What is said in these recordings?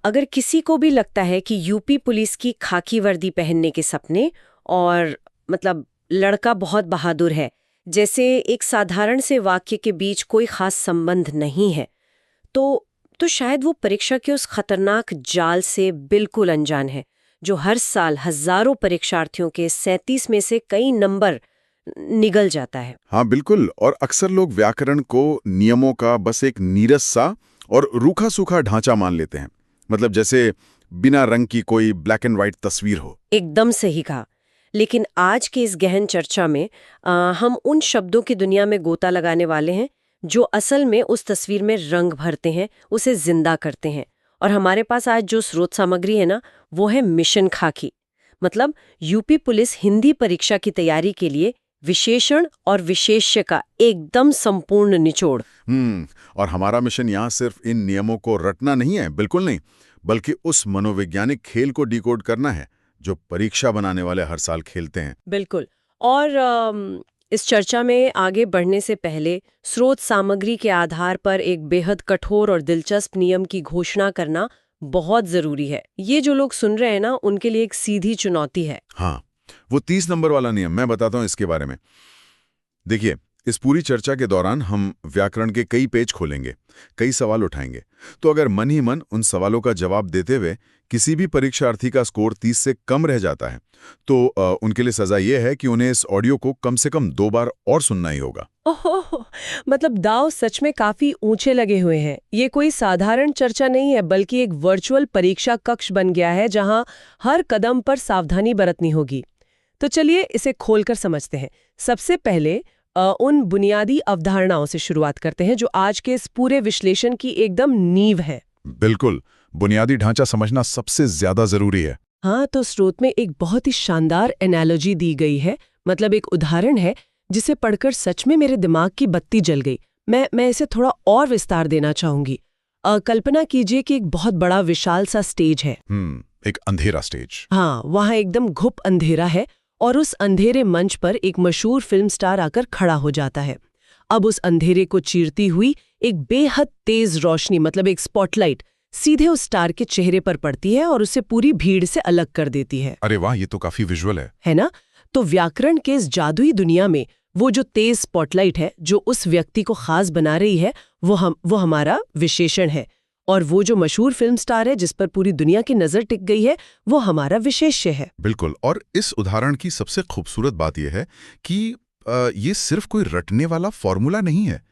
अगर किसी को भी लगता है कि यूपी पुलिस की खाकी वर्दी पहनने के सपने और मतलब लड़का बहुत बहादुर है, जैसे एक साधारण से वाक्य के बीच कोई खास संबंध नहीं है, तो शायद वो परीक्षा के उस खतरनाक जाल से बिल्कुल अनजान है, जो हर साल हजारों परीक्षार्थियों के 37 में से कई नंबर निगल जाता है। हाँ बिल्कुल, और अक्सर लोग व्याकरण को नियमों का बस एक नीरस सा और रूखा सूखा ढांचा मान लेते हैं। मतलब जैसे बिना रंग की कोई ब्लैक एंड व्हाइट तस्वीर हो। एकदम सही कहा। लेकिन आज की इस गहन चर्चा में हम उन शब्दों की दुनिया में गोता लगाने वाले हैं जो असल में उस तस्वीर में रंग भरते हैं, उसे जिंदा करते हैं। और हमारे पास आज जो स्रोत सामग्री है ना, वो है मिशन खाकी। मतलब यूपी पुलिस हिंदी परीक्षा की तैयारी के लिए विशेषण और विशेष्य का एकदम संपूर्ण निचोड़। और हमारा मिशन यहाँ सिर्फ इन नियमों को रटना नहीं है, बिल्कुल नहीं, बल्कि उस मनोवैज्ञानिक खेल को डिकोड करना है जो परीक्षा बनाने वाले हर साल खेलते हैं। बिल्कुल। और इस चर्चा में आगे बढ़ने से पहले स्रोत सामग्री के आधार पर एक बेहद कठोर और दिलचस्प नियम की घोषणा करना बहुत जरूरी है। ये जो लोग सुन रहे हैं ना, उनके लिए एक सीधी चुनौती है। हाँ, वो 30 नंबर वाला नियम मैं बताता हूँ इसके बारे में। देखिए, इस पूरी चर्चा के दौरान हम व्याकरण के कई पेज खोलेंगे, कई सवाल उठाएंगे। तो अगर मन ही मन उन सवालों का जवाब देते हुए किसी भी परीक्षार्थी का स्कोर 30 से कम रह जाता है, तो उनके लिए सजा ये है कि उन्हें इस ऑडियो को कम से कम 2 बार और सुनना ही होगा। ओहो, मतलब दाव सच में काफी ऊंचे लगे हुए हैं। ये कोई साधारण चर्चा नहीं है, बल्कि एक वर्चुअल परीक्षा कक्ष बन गया है जहां हर कदम पर सावधानी बरतनी होगी। तो चलिए इसे खोलकर समझते हैं। सबसे पहले उन बुनियादी अवधारणाओं से शुरुआत करते हैं जो आज के इस पूरे विश्लेषण की एकदम नींव है। बिल्कुल, बुनियादी ढांचा समझना सबसे ज्यादा जरूरी है। हाँ, तो स्रोत में एक बहुत ही शानदार एनालॉजी दी गई है। मतलब एक उदाहरण है जिसे पढ़कर सच में मेरे दिमाग की बत्ती जल गई। मैं इसे थोड़ा और विस्तार देना चाहूंगी। कल्पना कीजिए कि एक बहुत बड़ा विशाल सा स्टेज है। एक अंधेरा स्टेज। हाँ, वहाँ एकदम घुप अंधेरा है और उस अंधेरे मंच पर एक मशहूर फिल्म स्टार आकर खड़ा हो जाता है। अब उस अंधेरे को चीरती हुई एक बेहद तेज रोशनी, मतलब एक स्पॉटलाइट, सीधे उस स्टार के चेहरे पर पड़ती है और उसे पूरी भीड़ से अलग कर देती है। अरे वाह, ये तो काफी विजुअल है ना? तो व्याकरण के इस जादुई दुनिया में वो जो तेज स्पॉटलाइट है जो उस व्यक्ति को खास बना रही है, वो हमारा विशेषण है। और वो जो मशहूर फिल्म स्टार है जिस पर पूरी दुनिया की नजर टिक गई है, वो हमारा विशेष्य है। बिल्कुल। और इस उदाहरण की सबसे खूबसूरत बात यह है कि ये सिर्फ कोई रटने वाला फॉर्मूला नहीं है,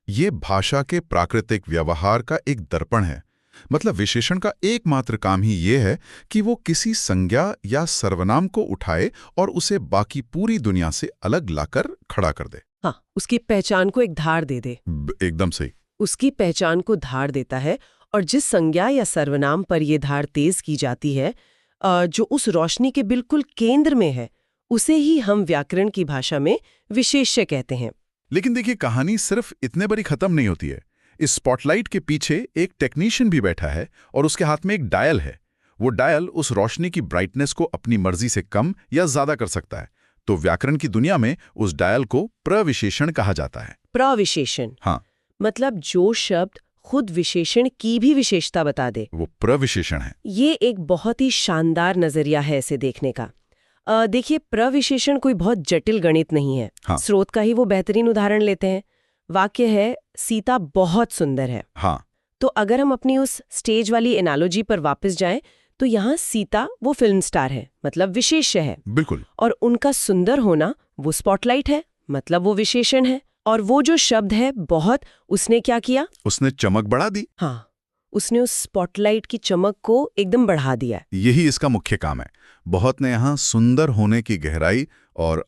ये भाषा के प्राकृतिक व्यवहार का एक दर्पण है। मतलब विशेषण का एकमात्र काम ही ये है कि वो किसी संज्ञा या सर्वनाम को उठाए और उसे बाकी पूरी दुनिया से अलग लाकर खड़ा कर दे। हाँ, उसकी पहचान को एक धार दे दे। एकदम सही। उसकी पहचान को धार देता है, और जिस संज्ञा या सर्वनाम पर यह धार तेज की जाती है, जो उस रोशनी के बिल्कुल केंद्र में है, उसे ही हम व्याकरण की भाषा में विशेष्य कहते हैं। लेकिन देखिए, कहानी सिर्फ इतने बड़ी खत्म नहीं होती है। इस स्पॉटलाइट के पीछे एक टेक्नीशियन भी बैठा है और उसके हाथ में एक डायल है। वो डायल उस रोशनी की ब्राइटनेस को अपनी मर्जी से कम या ज्यादा कर सकता है। तो व्याकरण की दुनिया में उस डायल को प्रविशेषण कहा जाता है। प्रविशेषण? हाँ, मतलब जो शब्द खुद विशेषण की भी विशेषता बता दे, वो प्रविशेषण है। ये एक बहुत ही शानदार नजरिया है इसे देखने का। देखिए, प्रविशेषण कोई बहुत जटिल गणित नहीं है। हाँ। स्रोत का ही वो बेहतरीन उदाहरण लेते हैं। वाक्य है, सीता बहुत सुंदर है। हाँ। तो अगर हम अपनी उस स्टेज वाली एनालॉजी पर वापस जाएं, तो यहाँ सीता वो फिल्म स्टार है, मतलब विशेष्य है। बिल्कुल। और उनका सुंदर होना वो स्पॉटलाइट है, मतलब वो विशेषण है। और वो जो शब्द है बहुत, उसने क्या किया? उसने चमक बढ़ा दी। हाँ, उसने उस स्पॉटलाइट की चमक को एकदम बढ़ा दिया। यही इसका मुख्य काम है। बहुत ने यहाँ सुंदर होने की गहराई और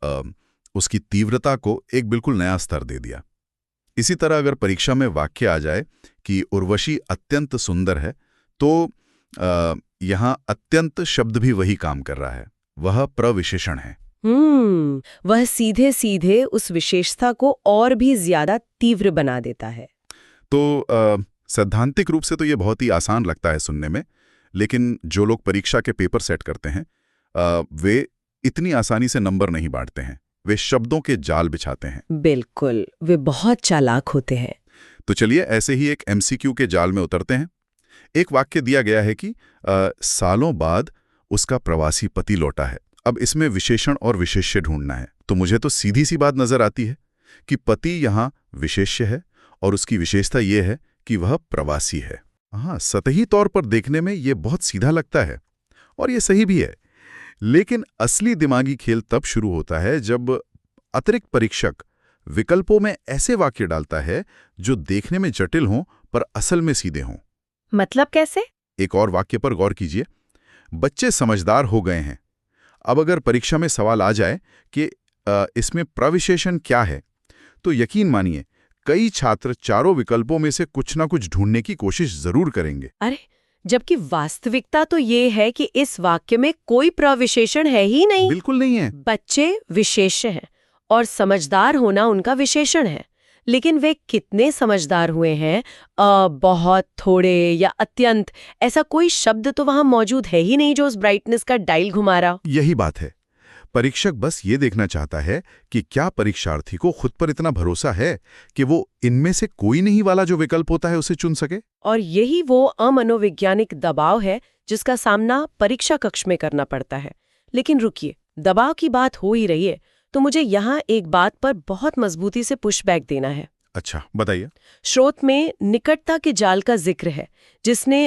उसकी तीव्रता को एक बिल्कुल नया स्तर दे दिया। इसी तरह अगर परीक्षा में वाक्य आ जाए कि उर्वशी अत्यंत सुंदर है, तो यहाँ अत्यंत शब्द भी वही काम कर रहा है। वह प्रविशेषण है। वह सीधे सीधे उस विशेषता को और भी ज्यादा तीव्र बना देता है। तो सैद्धांतिक रूप से तो ये बहुत ही आसान लगता है सुनने में, लेकिन जो लोग परीक्षा के पेपर सेट करते हैं वे इतनी आसानी से नंबर नहीं बांटते हैं। वे शब्दों के जाल बिछाते हैं। बिल्कुल, वे बहुत चालाक होते हैं। तो चलिए ऐसे ही एक एमसीक्यू के जाल में उतरते हैं। एक वाक्य दिया गया है कि सालों बाद उसका प्रवासी पति लौटा है। अब इसमें विशेषण और विशेष्य ढूंढना है, तो मुझे तो सीधी सी बात नजर आती है कि पति यहाँ विशेष्य है और उसकी विशेषता ये है कि वह प्रवासी है। हाँ, सतही तौर पर देखने में ये बहुत सीधा लगता है और ये सही भी है, लेकिन असली दिमागी खेल तब शुरू होता है जब अतिरिक्त परीक्षक विकल्पों में ऐसे वाक्य डालता है जो देखने में जटिल हों पर असल में सीधे हों। मतलब कैसे? एक और वाक्य पर गौर कीजिए, बच्चे समझदार हो गए हैं। अब अगर परीक्षा में सवाल आ जाए कि इसमें प्रविशेषण क्या है, तो यकीन मानिए कई छात्र चारों विकल्पों में से कुछ ना कुछ ढूंढने की कोशिश जरूर करेंगे। अरे, जबकि वास्तविकता तो ये है कि इस वाक्य में कोई प्रविशेषण है ही नहीं। बिल्कुल नहीं है। बच्चे विशेष्य हैं और समझदार होना उनका विशेषण है, लेकिन वे कितने समझदार हुए हैं? बहुत, थोड़े या अत्यंत, ऐसा कोई शब्द तो वहां मौजूद है ही नहीं जो उस ब्राइटनेस का डायल घुमा रहा। यही बात है, परीक्षक बस ये देखना चाहता है कि क्या परीक्षार्थी को खुद पर इतना भरोसा है कि वो इनमें से कोई नहीं वाला जो विकल्प होता है उसे चुन सके। और यही वो अमनोवैज्ञानिक दबाव है जिसका सामना परीक्षा कक्ष में करना पड़ता है। लेकिन रुकिए, दबाव की बात हो ही रही है तो मुझे यहाँ एक बात पर बहुत मजबूती से पुशबैक देना है। अच्छा, बताइए। स्रोत में निकटता के जाल का जिक्र है जिसने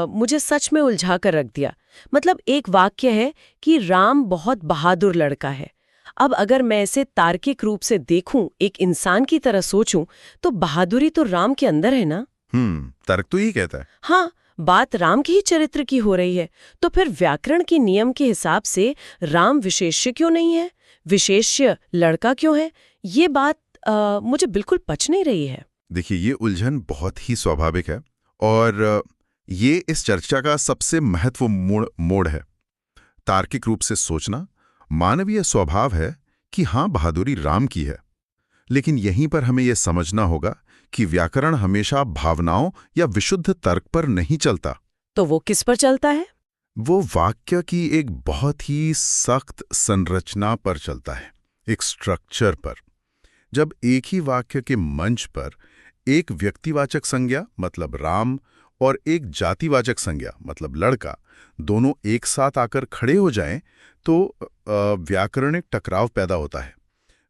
मुझे सच में उलझा कर रख दिया। मतलब एक वाक्य है कि राम बहुत बहादुर लड़का है। अब अगर मैं इसे तार्किक रूप से देखूं, एक इंसान की तरह सोचूं, तो बहादुरी तो राम के अंदर है ना। तर्क तो यही कहता है। हाँ, बात राम के ही चरित्र की हो रही है, तो फिर व्याकरण के नियम के हिसाब से राम विशेष्य क्यों नहीं है, विशेष्य लड़का क्यों है? ये बात मुझे बिल्कुल पच नहीं रही है। देखिए, ये उलझन बहुत ही स्वाभाविक है और ये इस चर्चा का सबसे महत्वपूर्ण मोड़ है। तार्किक रूप से सोचना मानवीय स्वभाव है कि हाँ, बहादुरी राम की है, लेकिन यहीं पर हमें यह समझना होगा कि व्याकरण हमेशा भावनाओं या विशुद्ध तर्क पर नहीं चलता। तो वो किस पर चलता है? वो वाक्य की एक बहुत ही सख्त संरचना पर चलता है, एक स्ट्रक्चर पर। जब एक ही वाक्य के मंच पर एक व्यक्तिवाचक संज्ञा मतलब राम और एक जातिवाचक संज्ञा मतलब लड़का दोनों एक साथ आकर खड़े हो जाएं, तो व्याकरणिक टकराव पैदा होता है।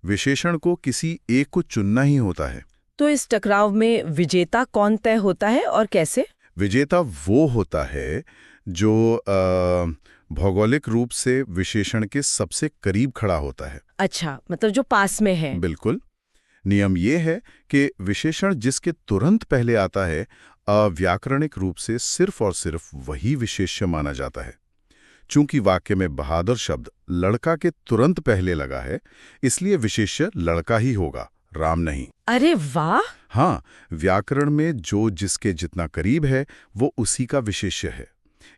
विशेषण को किसी एक को चुनना ही होता है। तो इस टकराव में विजेता कौन तय होता है और कैसे? विजेता वो होता है जो भौगोलिक रूप से विशेषण के सबसे करीब खड़ा होता है। अच्छा, मतलब जो पास में है। बिल्कुल। नियम ये है कि विशेषण जिसके तुरंत पहले आता है व्याकरणिक रूप से सिर्फ और सिर्फ वही विशेष्य माना जाता है। चूंकि वाक्य में बहादुर शब्द लड़का के तुरंत पहले लगा है, इसलिए विशेष्य लड़का ही होगा, राम नहीं। अरे वाह! हाँ, व्याकरण में जो जिसके जितना करीब है वो उसी का विशेष्य है।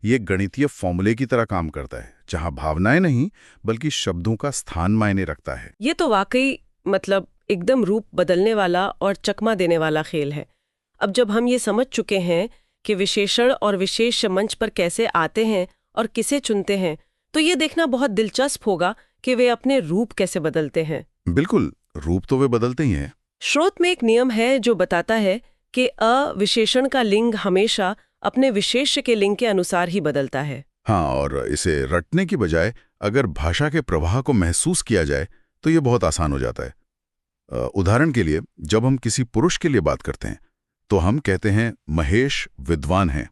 ये गणितीय फॉर्मूले की तरह काम करता है, जहां भावनाएं नहीं बल्कि शब्दों का स्थान मायने रखता है। ये तो वाकई मतलब एकदम रूप बदलने वाला और चकमा देने वाला खेल है। अब जब हम ये समझ चुके हैं कि विशेषण और विशेष मंच पर कैसे आते हैं और किसे चुनते हैं, तो ये देखना बहुत दिलचस्प होगा कि वे अपने रूप कैसे बदलते हैं। बिल्कुल, रूप तो वे बदलते ही हैं। स्रोत में एक नियम है जो बताता है कि विशेषण का लिंग हमेशा अपने विशेष्य के लिंग के अनुसार ही बदलता है। हाँ, और इसे रटने की बजाय अगर भाषा के प्रवाह को महसूस किया जाए तो ये बहुत आसान हो जाता है। उदाहरण के लिए, जब हम किसी पुरुष के लिए बात करते हैं तो हम कहते हैं महेश विद्वान है।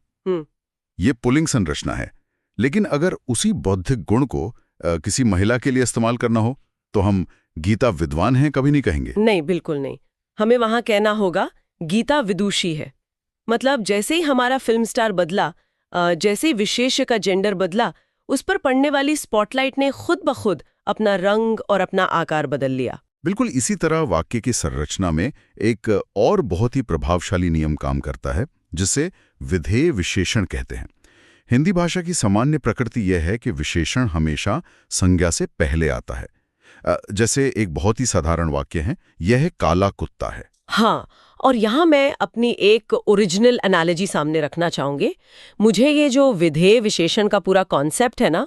ये पुल्लिंग संरचना है। लेकिन अगर उसी बौद्धिक गुण को किसी महिला के लिए इस्तेमाल करना हो तो हम गीता विद्वान है कभी नहीं कहेंगे। नहीं, बिल्कुल नहीं। हमें वहां कहना होगा गीता विदुषी है। मतलब जैसे ही हमारा फिल्म स्टार बदला, जैसे ही विशेष्य का जेंडर बदला, उस पर पड़ने वाली स्पॉटलाइट ने खुद ब खुद अपना रंग और अपना आकार बदल लिया। बिल्कुल इसी तरह वाक्य की संरचना में एक और बहुत ही प्रभावशाली नियम काम करता है, जिसे विधेय विशेषण कहते हैं। हिंदी भाषा की सामान्य प्रकृति यह है कि विशेषण हमेशा संज्ञा से पहले आता है। जैसे एक बहुत ही साधारण वाक्य है, यह है काला कुत्ता है। हाँ, और यहाँ मैं अपनी एक ओरिजिनल एनालॉजी सामने रखना चाहूंगी। मुझे ये जो विधेय विशेषण का पूरा कॉन्सेप्ट है ना,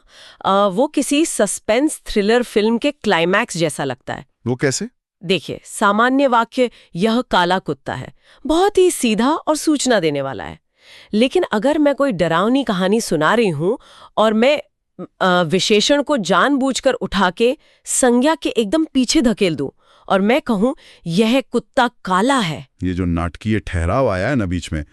वो किसी सस्पेंस थ्रिलर फिल्म के क्लाइमैक्स जैसा लगता है। वो कैसे? देखिए, सामान्य वाक्य यह काला कुत्ता है बहुत ही सीधा और सूचना देने वाला है। लेकिन अगर मैं कोई डरावनी कहानी सुना रही हूं और मैं विशेषण को जानबूझकर उठा के संज्ञा के एकदम पीछे धकेल दूं और मैं कहूं यह कुत्ता काला है, ये जो नाटकीय ठहराव आया है ना बीच में,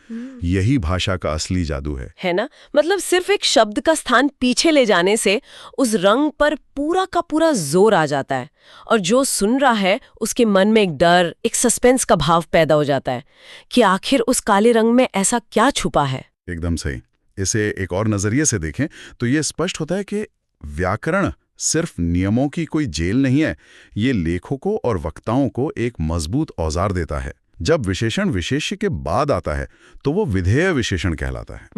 यही भाषा का असली जादू है ना? मतलब सिर्फ एक शब्द का स्थान पीछे ले जाने से उस रंग पर पूरा का पूरा जोर आ जाता है और जो सुन रहा है उसके मन में एक डर, एक सस्पेंस का भाव पैदा हो जाता है कि आखिर उस काले रंग में ऐसा क्या छुपा है। एकदम सही। इसे एक और नजरिए से देखें तो ये स्पष्ट होता है कि व्याकरण सिर्फ नियमों की कोई जेल नहीं है, ये लेखकों और वक्ताओं को एक मजबूत औजार देता है। जब विशेषण विशेष्य के बाद आता है तो वो विधेय विशेषण कहलाता है।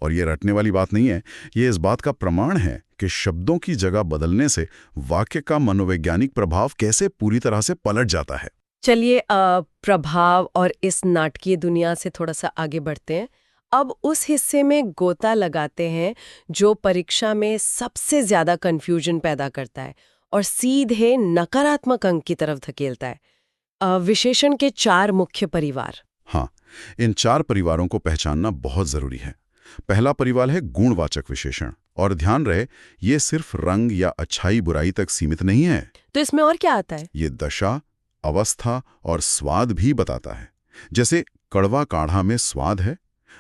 और ये रटने वाली बात नहीं है, ये इस बात का प्रमाण है कि शब्दों की जगह बदलने से वाक्य का मनोवैज्ञानिक प्रभाव कैसे पूरी तरह से पलट जाता है। चलिए प्रभाव और इस नाटकीय दुनिया से थोड़ा सा आगे बढ़ते हैं। अब उस हिस्से में गोता लगाते हैं जो परीक्षा में सबसे ज्यादा कंफ्यूजन पैदा करता है और सीधे नकारात्मक अंक की तरफ धकेलता है। विशेषण के 4 मुख्य परिवार। हाँ, इन 4 परिवारों को पहचानना बहुत जरूरी है। पहला परिवार है गुणवाचक विशेषण, और ध्यान रहे ये सिर्फ रंग या अच्छाई बुराई तक सीमित नहीं है। तो इसमें और क्या आता है? ये दशा, अवस्था और स्वाद भी बताता है। जैसे कड़वा काढ़ा में स्वाद है,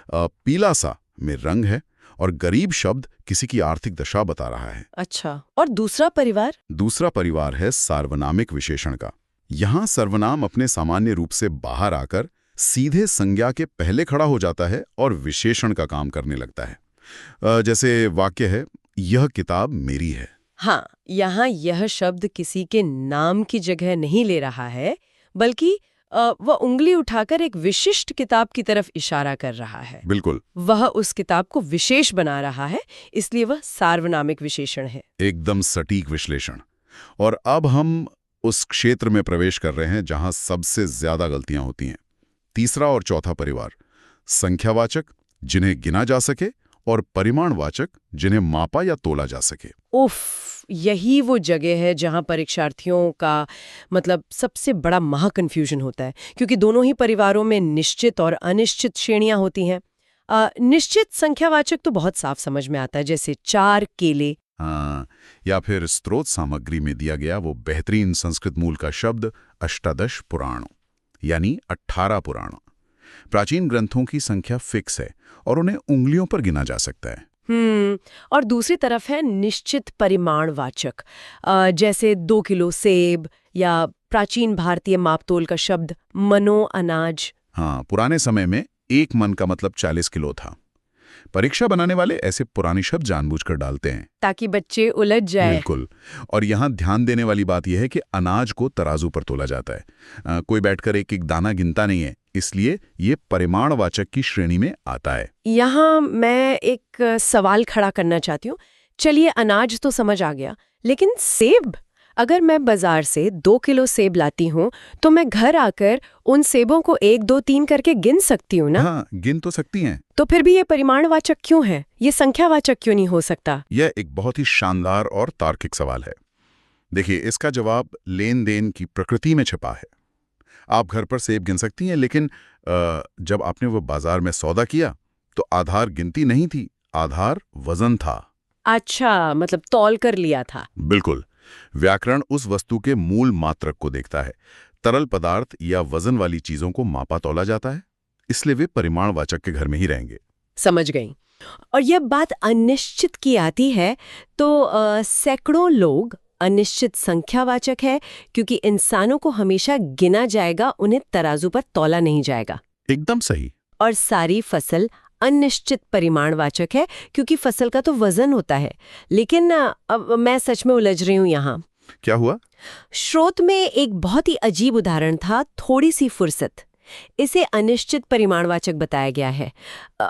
पीला सा में रंग है, और गरीब शब्द किसी की आर्थिक दशा बता रहा है। अच्छा, और दूसरा परिवार? दूसरा परिवार है सार्वनामिक विशेषण का। यहाँ सर्वनाम अपने सामान्य रूप से बाहर आकर सीधे संज्ञा के पहले खड़ा हो जाता है और विशेषण का काम करने लगता है। जैसे वाक्य है, यह किताब मेरी है। हाँ, यहाँ यह शब्द किसी के नाम की जगह नहीं ले रहा है, बल्कि वह उंगली उठाकर एक विशिष्ट किताब की तरफ इशारा कर रहा है। बिल्कुल, वह उस किताब को विशेष बना रहा है, इसलिए वह सार्वनामिक विशेषण है। एकदम सटीक विश्लेषण। और अब हम उस क्षेत्र में प्रवेश कर रहे हैं जहां सबसे ज्यादा गलतियां होती हैं। तीसरा और चौथा परिवार, संख्यावाचक जिन्हें गिना जा सके और परिमाणवाचक जिन्हें मापा या तोला जा सके। उफ, यही वो जगह है जहां परीक्षार्थियों का मतलब सबसे बड़ा महाकन्फ्यूजन होता है, क्योंकि दोनों ही परिवारों में निश्चित और अनिश्चित श्रेणियां होती हैं। निश्चित संख्यावाचक तो बहुत साफ समझ में आता है, जैसे 4 केले। हाँ, या फिर स्रोत सामग्री में दिया गया वो बेहतरीन संस्कृत मूल का शब्द अष्टादश पुराण, यानी 18 पुराण। प्राचीन ग्रंथों की संख्या फिक्स है और उन्हें उंगलियों पर गिना जा सकता है। और दूसरी तरफ है निश्चित परिमाणवाचक, जैसे 2 किलो सेब, या प्राचीन भारतीय मापतोल का शब्द मनो अनाज। हाँ, पुराने समय में 1 मन का मतलब 40 किलो था। परीक्षा बनाने वाले ऐसे पुराने शब्द जानबूझकर डालते हैं ताकि बच्चे उलझ जाए। बिल्कुल। और यहाँ ध्यान देने वाली बात यह है कि अनाज को तराजू पर तोला जाता है। कोई बैठकर एक एक दाना गिनता नहीं है, इसलिए ये परिमाणवाचक की श्रेणी में आता है। यहाँ मैं एक सवाल खड़ा करना चाहती हूँ। चलिए, अनाज तो समझ आ गया, लेकिन सेब? अगर मैं बाजार से 2 किलो सेब लाती हूँ तो मैं घर आकर उन सेबों को 1, 2, 3 करके गिन सकती हूँ ना? हाँ, गिन तो सकती हैं। तो फिर भी ये परिमाणवाचक क्यों है? ये संख्यावाचक क्यों नहीं हो सकता? यह एक बहुत ही शानदार और तार्किक सवाल है। देखिए, इसका जवाब लेन देन की प्रकृति में छिपा है। आप घर पर सेब गिन सकती हैं, लेकिन जब आपने वो बाजार में सौदा किया तो आधार गिनती नहीं थी, आधार वजन था। अच्छा, मतलब तौल कर लिया था। बिल्कुल। व्याकरण उस वस्तु के मूल मात्रक को देखता है। तरल पदार्थ या वजन वाली चीजों को मापा तौला जाता है, इसलिए वे परिमाणवाचक के घर में ही रहेंगे। समझ गई। और यह बात अनिश्चित की आती है तो सैकड़ों लोग अनिश्चित संख्यावाचक है, क्योंकि इंसानों को हमेशा गिना जाएगा, उन्हें तराजू पर तौला नहीं जाएगा। एकदम सही। और सारी फसल अनिश्चित परिमाणवाचक है, क्योंकि फसल का तो वजन होता है। लेकिन अब मैं सच में उलझ रही हूँ यहाँ। क्या हुआ? स्रोत में एक बहुत ही अजीब उदाहरण था, थोड़ी सी फुर्सत। इसे अनिश्चित परिमाणवाचक बताया गया है।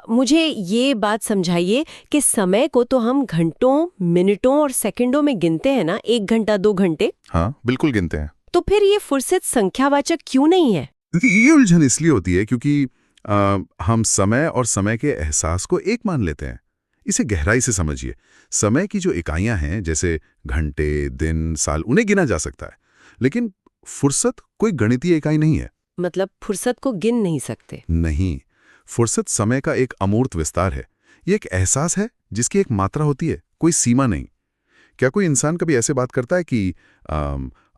मुझे ये बात समझाइए कि समय को तो हम घंटों, मिनटों और सेकंडों में गिनते हैं ना, 1 घंटा 2 घंटे। हाँ, बिल्कुल गिनते हैं। तो फिर ये फुर्सत संख्यावाचक क्यों नहीं है? ये उलझन इसलिए होती है क्योंकि हम समय और समय के एहसास को एक मान लेते हैं। इसे गहराई से समझिए। समय की जो इकाइयां हैं, जैसे घंटे, दिन, साल, उन्हें गिना जा सकता है, लेकिन फुर्सत कोई गणितीय इकाई नहीं है। मतलब फुर्सत को गिन नहीं सकते? नहीं, फुर्सत समय का एक अमूर्त विस्तार है। ये एक एहसास है जिसकी एक मात्रा होती है, कोई सीमा नहीं। क्या कोई इंसान कभी ऐसे बात करता है कि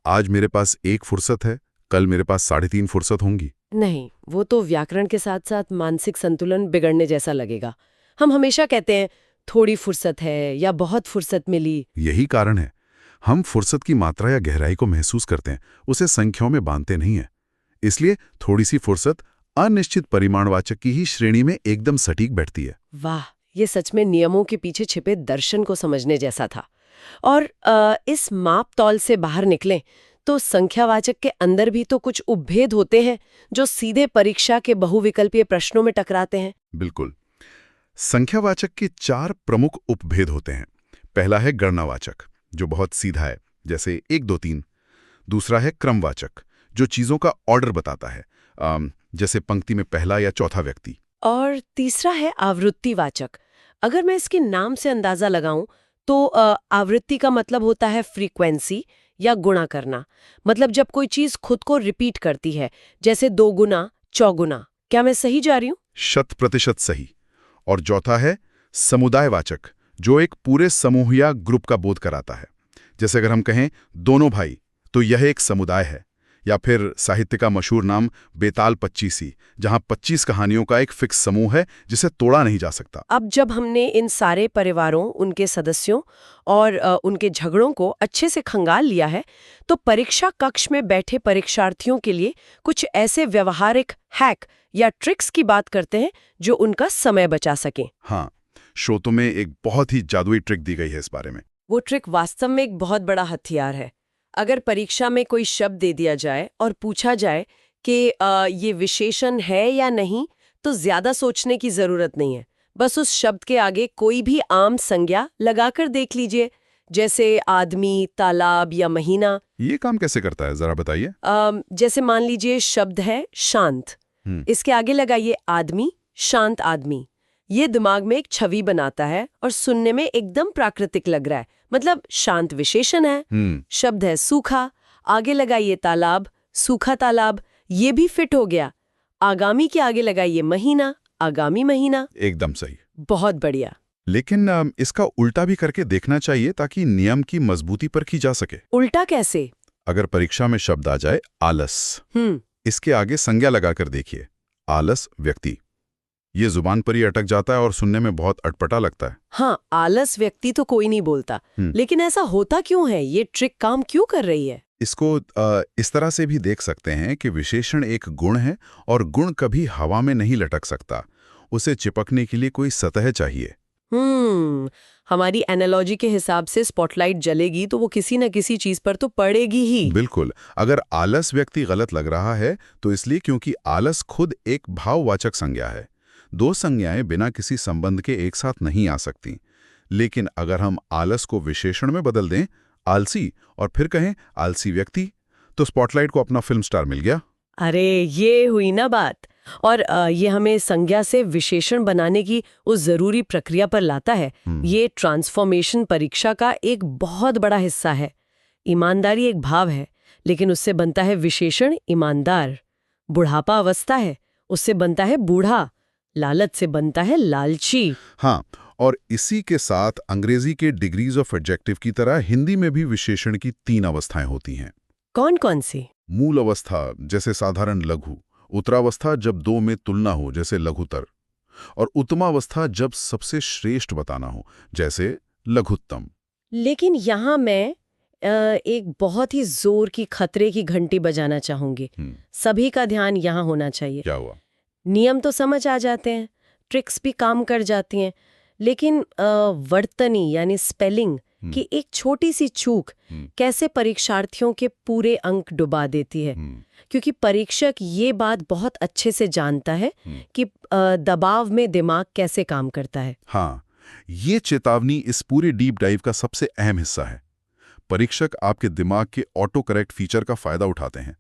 आज मेरे पास 1 फुर्सत है, कल मेरे पास 3.5 फुर्सत होंगी? नहीं, वो तो व्याकरण के साथ साथ मानसिक संतुलन बिगड़ने जैसा लगेगा। हम हमेशा कहते हैं थोड़ी फुर्सत है या बहुत फुर्सत मिली। यही कारण है, हम फुर्सत की मात्रा या गहराई को महसूस करते हैं, उसे संख्याओं में बांधते नहीं हैं। इसलिए थोड़ी सी फुर्सत अनिश्चित परिमाणवाचक की ही श्रेणी में एकदम सटीक बैठती है। वाह, ये सच में नियमों के पीछे छिपे दर्शन को समझने जैसा था। और इस माप तौल से बाहर निकलें तो संख्यावाचक के अंदर भी तो कुछ उपभेद होते हैं जो सीधे परीक्षा के बहुविकल्पीय प्रश्नों में टकराते हैं। बिल्कुल। संख्यावाचक के 4 प्रमुख उपभेद होते हैं। पहला है गणनावाचक, जो बहुत सीधा है, जैसे 1 2 3। दूसरा है क्रमवाचक, जो चीजों का ऑर्डर बताता है, जैसे पंक्ति में पहला या चौथा व्यक्ति। और तीसरा है आवृत्तिवाचक। अगर मैं इसके नाम से अंदाजा लगाऊं तो आवृत्ति का मतलब होता है फ्रीक्वेंसी या गुणा करना। मतलब जब कोई चीज खुद को रिपीट करती है, जैसे 2 गुना चौगुना। क्या मैं सही जा रही हूं? 100% सही। और चौथा है समुदायवाचक, जो एक पूरे समूह या ग्रुप का बोध कराता है। जैसे अगर हम कहें दोनों भाई, तो यह एक समुदाय है। या फिर साहित्य का मशहूर नाम बेताल 25, जहां 25 कहानियों का एक फिक्स समूह है जिसे तोड़ा नहीं जा सकता। अब जब हमने इन सारे परिवारों, उनके सदस्यों और उनके झगड़ों को अच्छे से खंगाल लिया है, तो परीक्षा कक्ष में बैठे परीक्षार्थियों के लिए कुछ ऐसे व्यवहारिक हैक या ट्रिक्स की बात करते हैं जो उनका समय बचा सकें। हाँ, श्रोतों में एक बहुत ही जादुई ट्रिक दी गई है इस बारे में। वो ट्रिक वास्तव में एक बहुत बड़ा हथियार है। अगर परीक्षा में कोई शब्द दे दिया जाए और पूछा जाए कि ये विशेषण है या नहीं, तो ज्यादा सोचने की जरूरत नहीं है। बस उस शब्द के आगे कोई भी आम संज्ञा लगाकर देख लीजिए, जैसे आदमी, तालाब या महीना। ये काम कैसे करता है, जरा बताइए। जैसे मान लीजिए शब्द है शांत, इसके आगे लगाइए आदमी, शांत आदमी। ये दिमाग में एक छवि बनाता है और सुनने में एकदम प्राकृतिक लग रहा है। मतलब शांत विशेषण है। शब्द है सूखा, आगे लगाइए तालाब, सूखा तालाब, ये भी फिट हो गया। आगामी के आगे लगाइए महीना, आगामी महीना। एकदम सही। बहुत बढ़िया। लेकिन इसका उल्टा भी करके देखना चाहिए ताकि नियम की मजबूती परखी जा सके। उल्टा कैसे? अगर परीक्षा में शब्द आ जाए आलस, इसके आगे संज्ञा लगाकर देखिए। आलस व्यक्ति, ये जुबान पर ही अटक जाता है और सुनने में बहुत अटपटा लगता है। हाँ, आलस व्यक्ति तो कोई नहीं बोलता। लेकिन ऐसा होता क्यों है? ये ट्रिक काम क्यों कर रही है? इसको इस तरह से भी देख सकते हैं कि विशेषण एक गुण है और गुण कभी हवा में नहीं लटक सकता। उसे चिपकने के लिए कोई सतह चाहिए। हमारी एनालॉजी के हिसाब से स्पॉटलाइट जलेगी तो वो किसी न किसी चीज पर तो पड़ेगी ही। बिल्कुल। अगर आलस व्यक्ति गलत लग रहा है तो इसलिए क्योंकि आलस खुद एक भाववाचक संज्ञा है। 2 संज्ञाएं बिना किसी संबंध के एक साथ नहीं आ सकती। लेकिन अगर हम आलस को विशेषण में बदल दें, आलसी, और फिर कहें आलसी व्यक्ति, तो स्पॉटलाइट को अपना फिल्म स्टार मिल गया। अरे, ये हुई ना बात। और ये हमें संज्ञा से विशेषण बनाने की उस जरूरी प्रक्रिया पर लाता है। ये ट्रांसफॉर्मेशन परीक्षा का एक बहुत बड़ा हिस्सा है। ईमानदारी एक भाव है, लेकिन उससे बनता है विशेषण ईमानदार। बुढ़ापा अवस्था है, उससे बनता है बूढ़ा। लालच से बनता है लालची। हाँ, और इसी के साथ अंग्रेजी के डिग्रीज ऑफ एडजेक्टिव की तरह हिंदी में भी विशेषण की 3 अवस्थाएं होती हैं। कौन कौन सी? मूल अवस्था, जैसे साधारण लघु। उत्तरावस्था, जब 2 में तुलना हो, जैसे लघुतर। और उत्तमावस्था, जब सबसे श्रेष्ठ बताना हो, जैसे लघुत्तम। लेकिन यहाँ मैं एक बहुत ही जोर की खतरे की घंटी बजाना चाहूंगी। सभी का ध्यान यहाँ होना चाहिए। क्या हुआ? नियम तो समझ आ जाते हैं, ट्रिक्स भी काम कर जाती हैं, लेकिन वर्तनी यानी स्पेलिंग की एक छोटी सी चूक कैसे परीक्षार्थियों के पूरे अंक डुबा देती है। क्योंकि परीक्षक ये बात बहुत अच्छे से जानता है कि दबाव में दिमाग कैसे काम करता है। हाँ, ये चेतावनी इस पूरे डीप डाइव का सबसे अहम हिस्सा है। परीक्षक आपके दिमाग के ऑटो करेक्ट फीचर का फायदा उठाते हैं।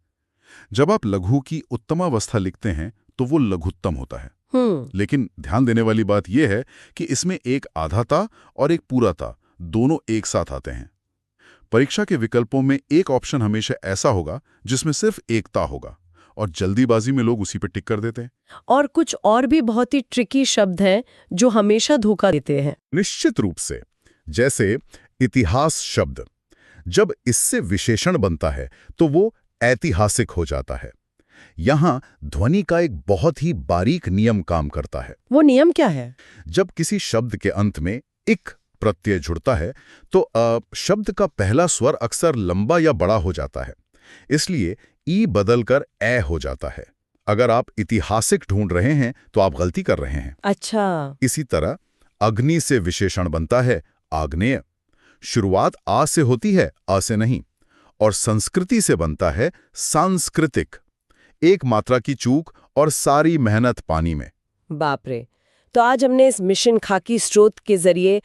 जब आप लघु की उत्तमावस्था लिखते हैं तो वो लघुत्तम होता है। लेकिन ध्यान देने वाली बात यह है कि इसमें एक आधाता और एक पूराता दोनों एक साथ आते हैं। परीक्षा के विकल्पों में एक ऑप्शन हमेशा ऐसा होगा जिसमें सिर्फ एकता होगा, और जल्दीबाजी में लोग उसी पे टिक कर देते हैं। और कुछ और भी बहुत ही ट्रिकी शब्द हैं जो हमेशा धोखा देते हैं। निश्चित रूप से, जैसे इतिहास शब्द, जब इससे विशेषण बनता है तो वो ऐतिहासिक हो जाता है। यहाँ ध्वनि का एक बहुत ही बारीक नियम काम करता है। वो नियम क्या है? जब किसी शब्द के अंत में इक प्रत्यय जुड़ता है तो शब्द का पहला स्वर अक्सर लंबा या बड़ा हो जाता है, इसलिए ई बदलकर ए हो जाता है। अगर आप ऐतिहासिक ढूंढ रहे हैं तो आप गलती कर रहे हैं। अच्छा। इसी तरह अग्नि से विशेषण बनता है आग्नेय। शुरुआत आ से होती है, अ से नहीं। और संस्कृति से बनता है सांस्कृतिक। एक मात्रा की चूक और सारी मेहनत पानी में। बाप रे। तो आज हमने इस मिशन खाकी स्रोत के जरिए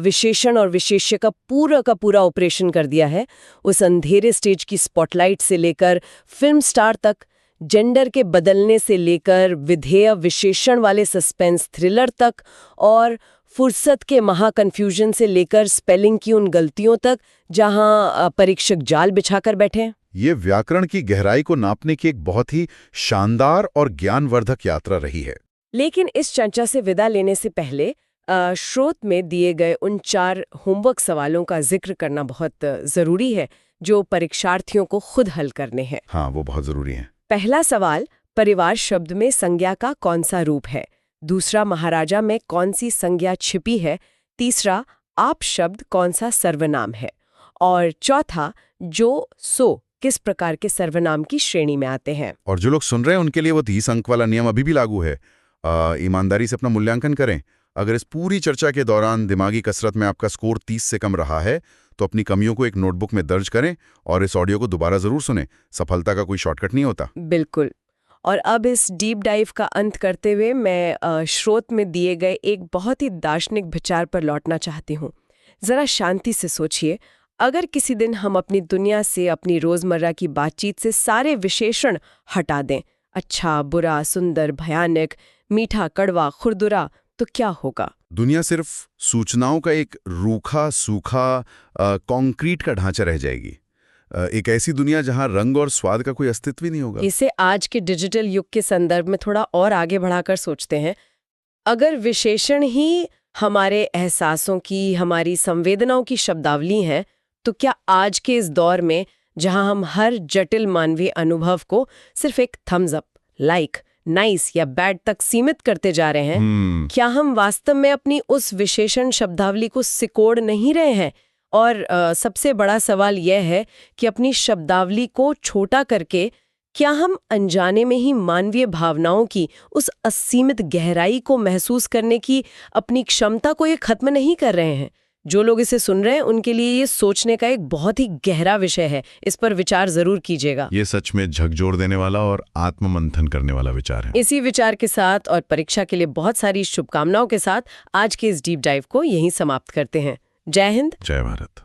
विशेषण और विशेष्य का पूरा ऑपरेशन कर दिया है। उस अंधेरे स्टेज की स्पॉटलाइट से लेकर फिल्म स्टार तक, जेंडर के बदलने से लेकर विधेय विशेषण वाले सस्पेंस थ्रिलर तक, और फुर्सत के महाकन्फ्यूजन से लेकर स्पेलिंग की उन गलतियों तक जहां परीक्षक जाल बिछाकर बैठे। ये व्याकरण की गहराई को नापने की एक बहुत ही शानदार और ज्ञानवर्धक यात्रा रही है। लेकिन इस चर्चा से विदा लेने से पहले स्रोत में दिए गए उन 4 होमवर्क सवालों का जिक्र करना बहुत जरूरी है, जो परीक्षार्थियों को खुद हल करने हैं। हाँ, वो बहुत जरूरी है। पहला सवाल, परिवार शब्द में संज्ञा का कौन सा रूप है? दूसरा, महाराजा में कौन सी संज्ञा छिपी है? तीसरा, आप शब्द कौन सा सर्वनाम है? और चौथा, जो सो किस प्रकार के सर्वनाम की श्रेणी में आते हैं? और जो लोग सुन रहे हैं उनके लिए वो 30 अंक वाला नियम अभी भी लागू है। ईमानदारी से अपना मूल्यांकन करें। अगर इस पूरी चर्चा के दौरान दिमागी कसरत में आपका स्कोर 30 से कम रहा है तो अपनी कमियों को एक नोटबुक में दर्ज करें और इस ऑडियो को दोबारा जरूर सुनें। सफलता का कोई शॉर्टकट नहीं होता। बिल्कुल। और अब इस डीप डाइव का अंत करते हुए मैं स्रोत में दिए गए एक बहुत ही दार्शनिक विचार पर लौटना चाहती हूँ। जरा शांति से सोचिए, अगर किसी दिन हम अपनी दुनिया से, अपनी रोजमर्रा की बातचीत से सारे विशेषण हटा दें, अच्छा, बुरा, सुंदर, भयानक, मीठा, कड़वा, खुरदुरा, तो क्या होगा? दुनिया सिर्फ सूचनाओं का एक रूखा सूखा कंक्रीट का ढांचा रह जाएगी। एक ऐसी दुनिया जहां रंग और स्वाद का कोई अस्तित्व ही नहीं होगा। इसे आज के डिजिटल युग के संदर्भ में थोड़ा और आगे बढ़ाकर सोचते हैं। अगर विशेषण ही हमारे एहसासों की, हमारी संवेदनाओं की शब्दावली है, तो क्या आज के इस दौर में जहां हम हर जटिल मानवीय अनुभव को सिर्फ एक थम्स अप, लाइक, नाइस या बैड तक सीमित करते जा रहे हैं, क्या हम वास्तव में अपनी उस विशेषण शब्दावली को सिकोड़ नहीं रहे हैं? और सबसे बड़ा सवाल यह है कि अपनी शब्दावली को छोटा करके क्या हम अनजाने में ही मानवीय भावनाओं की उस असीमित गहराई को महसूस करने की अपनी क्षमता को ये खत्म नहीं कर रहे हैं? जो लोग इसे सुन रहे हैं उनके लिए ये सोचने का एक बहुत ही गहरा विषय है। इस पर विचार जरूर कीजिएगा। ये सच में झकझोर देने वाला और आत्ममंथन करने वाला विचार है। इसी विचार के साथ और परीक्षा के लिए बहुत सारी शुभकामनाओं के साथ आज के इस डीप डाइव को यहीं समाप्त करते हैं। जय हिंद, जय भारत।